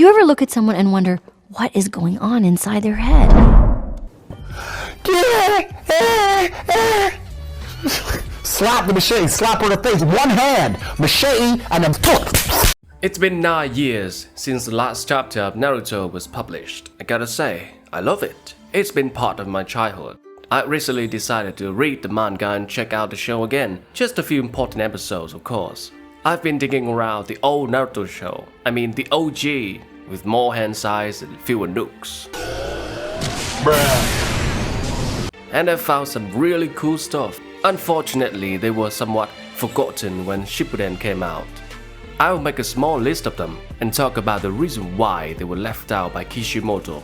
Do you ever look at someone and wonder what is going on inside their head? Slap the machete, slap on the face, one hand, machete, and then It's been 9 years since the last chapter of Naruto was published. I gotta say, I love it. It's been part of my childhood. I recently decided to read the manga and check out the show again. Just a few important episodes, of course. I've been digging around the old Naruto show, the OG, with more hand size and fewer nukes. And I found some really cool stuff. Unfortunately, they were somewhat forgotten when Shippuden came out. I'll make a small list of them and talk about the reason why they were left out by Kishimoto.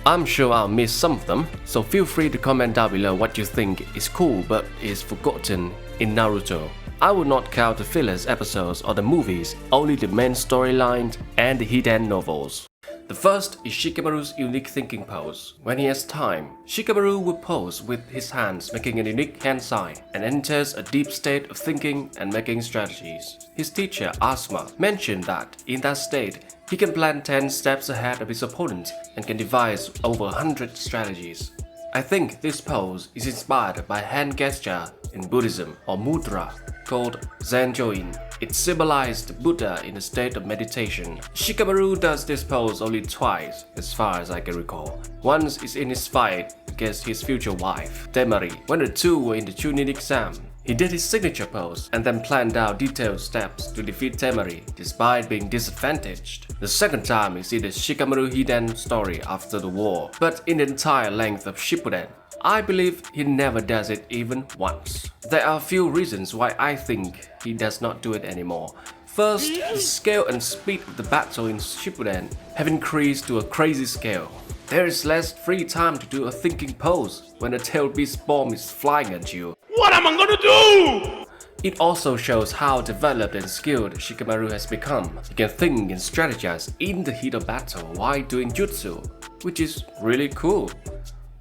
I'm sure I'll miss some of them, so feel free to comment down below what you think is cool but is forgotten in Naruto. I will not count the fillers episodes or the movies, only the main storyline and the hidden novels. The first is Shikamaru's unique thinking pose. When he has time, Shikamaru will pose with his hands making a unique hand sign and enters a deep state of thinking and making strategies. His teacher, Asuma, mentioned that in that state, he can plan 10 steps ahead of his opponent and can devise over 100 strategies. I think this pose is inspired by hand gesture in Buddhism or mudra called Zenjoin. It symbolized Buddha in a state of meditation. Shikamaru does this pose only twice, as far as I can recall. Once is in his fight against his future wife, Temari, when the two were in the Chunin exam. He did his signature pose and then planned out detailed steps to defeat Temari despite being disadvantaged. The second time is in the Shikamaru Hiden story after the war, but in the entire length of Shippuden, I believe he never does it even once. There are a few reasons why I think he does not do it anymore. First, the scale and speed of the battle in Shippuden have increased to a crazy scale. There is less free time to do a thinking pose when a tail beast bomb is flying at you. What am I gonna do? It also shows how developed and skilled Shikamaru has become. He can think and strategize in the heat of battle while doing jutsu, which is really cool.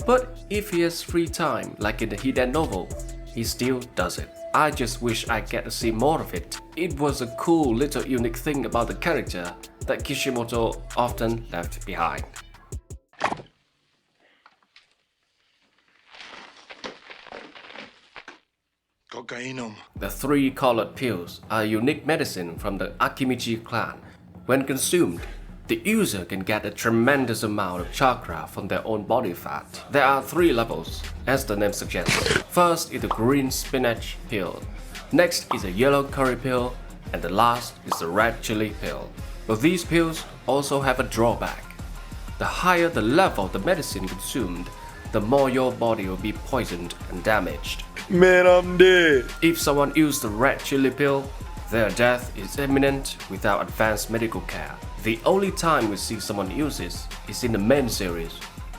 But if he has free time, like in the hidden novel, he still does it. I just wish I get to see more of it. It was a cool little unique thing about the character that Kishimoto often left behind. The 3 colored pills are a unique medicine from the Akimichi clan. When consumed, the user can get a tremendous amount of chakra from their own body fat. There are 3 levels, as the name suggests. First is the green spinach pill. Next is a yellow curry pill, and the last is the red chili pill. But these pills also have a drawback. The higher the level of the medicine consumed, the more your body will be poisoned and damaged. Man, I'm dead. If someone used the red chili pill, their death is imminent without advanced medical care. The only time we see someone use this is in the main series,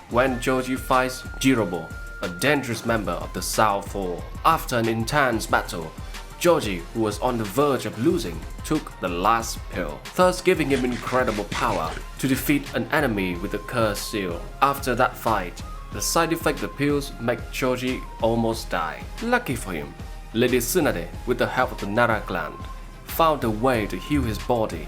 when Joji fights Jirobo, a dangerous member of the South Four. After an intense battle, Joji, who was on the verge of losing, took the last pill, thus giving him incredible power to defeat an enemy with a cursed seal. After that fight, the side effect of the pills make Joji almost die. Lucky for him, Lady Tsunade, with the help of the Nara clan, found a way to heal his body.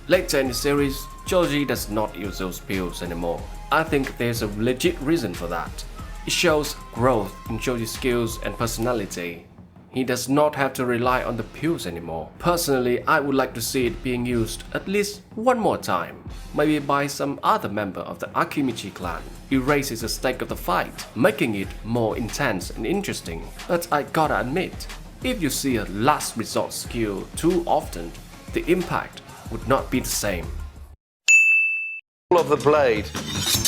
Later in the series, Joji does not use those pills anymore. I think there's a legit reason for that. It shows growth in Joji's skills and personality. He does not have to rely on the pills anymore. Personally, I would like to see it being used at least one more time, maybe by some other member of the Akimichi clan. It raises the stake of the fight, making it more intense and interesting. But I gotta admit, if you see a last resort skill too often, the impact would not be the same. Of the blade,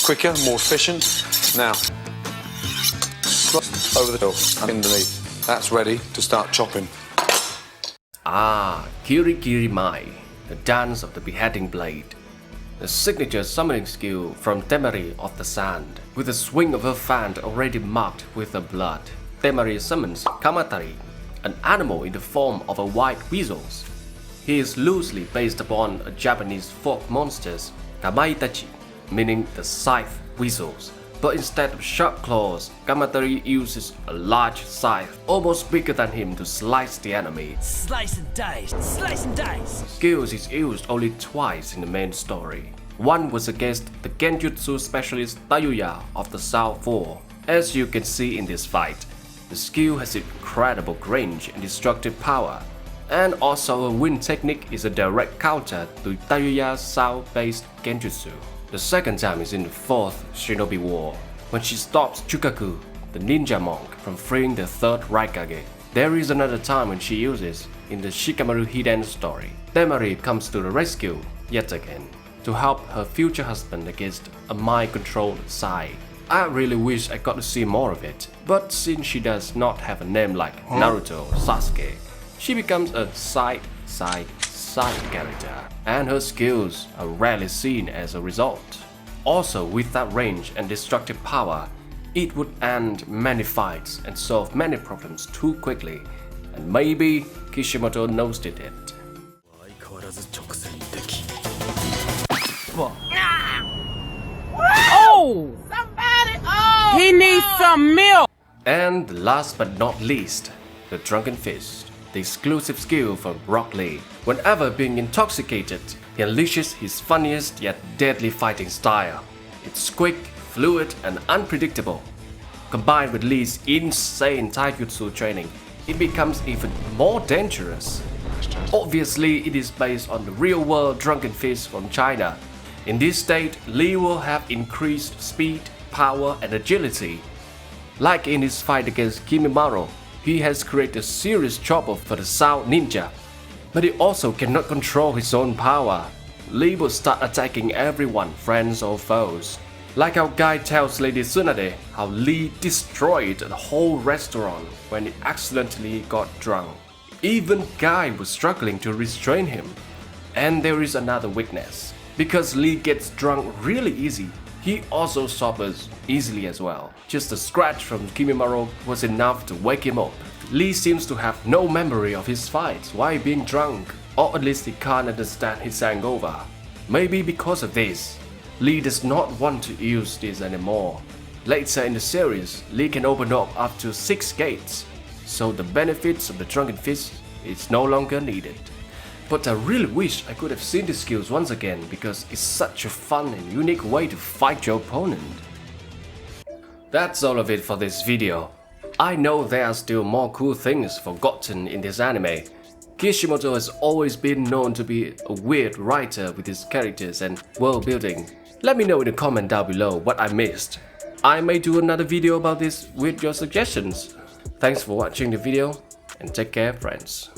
quicker, more efficient. Now, over the hill and underneath. That's ready to start chopping. Kirigiri Mai, the dance of the beheading blade. The signature summoning skill from Temari of the Sand. With a swing of her fan already marked with her blood, Temari summons Kamatari, an animal in the form of a white weasel. He is loosely based upon a Japanese folk monsters, Kamaitachi, meaning the scythe weasels. But instead of sharp claws, Kamatari uses a large scythe, almost bigger than him, to slice the enemy. Slice and dice, slice and dice. Skills is used only twice in the main story. One was against the Genjutsu specialist Tayuya of the South 4. As you can see in this fight, the skill has incredible range and destructive power. And also her wind technique is a direct counter to Tayuya's South-based Genjutsu. The second time is in the 4th Shinobi War, when she stops Chukaku, the ninja monk, from freeing the 3rd Raikage. There is another time when she uses in the Shikamaru Hiden story. Temari comes to the rescue, yet again, to help her future husband against a mind-controlled Sai. I really wish I got to see more of it, but since she does not have a name like Naruto or Sasuke, she becomes a side character, and her skills are rarely seen as a result. Also, with that range and destructive power, it would end many fights and solve many problems too quickly, and maybe Kishimoto noticed it. Oh! Somebody! Oh! He needs some milk! And last but not least, the Drunken Fist, the exclusive skill from Rock Lee. Whenever being intoxicated, he unleashes his funniest yet deadly fighting style. It's quick, fluid, and unpredictable. Combined with Lee's insane taijutsu training, it becomes even more dangerous. Obviously, it is based on the real-world Drunken Fist from China. In this state, Lee will have increased speed, power, and agility. Like in his fight against Kimimaru, he has created a serious trouble for the South Ninja. But he also cannot control his own power. Lee will start attacking everyone, friends or foes. Like our guy tells Lady Tsunade how Lee destroyed the whole restaurant when he accidentally got drunk. Even Guy was struggling to restrain him. And there is another weakness. Because Lee gets drunk really easy, he also suffers easily as well. Just a scratch from Kimimaru was enough to wake him up. Lee seems to have no memory of his fights while being drunk, or at least he can't understand his hangover. Maybe because of this, Lee does not want to use this anymore. Later in the series, Lee can open up to 6 gates, so the benefits of the Drunken Fist is no longer needed. But I really wish I could have seen the skills once again because it's such a fun and unique way to fight your opponent. That's all of it for this video. I know there are still more cool things forgotten in this anime. Kishimoto has always been known to be a weird writer with his characters and world building. Let me know in the comment down below what I missed. I may do another video about this with your suggestions. Thanks for watching the video and take care, friends.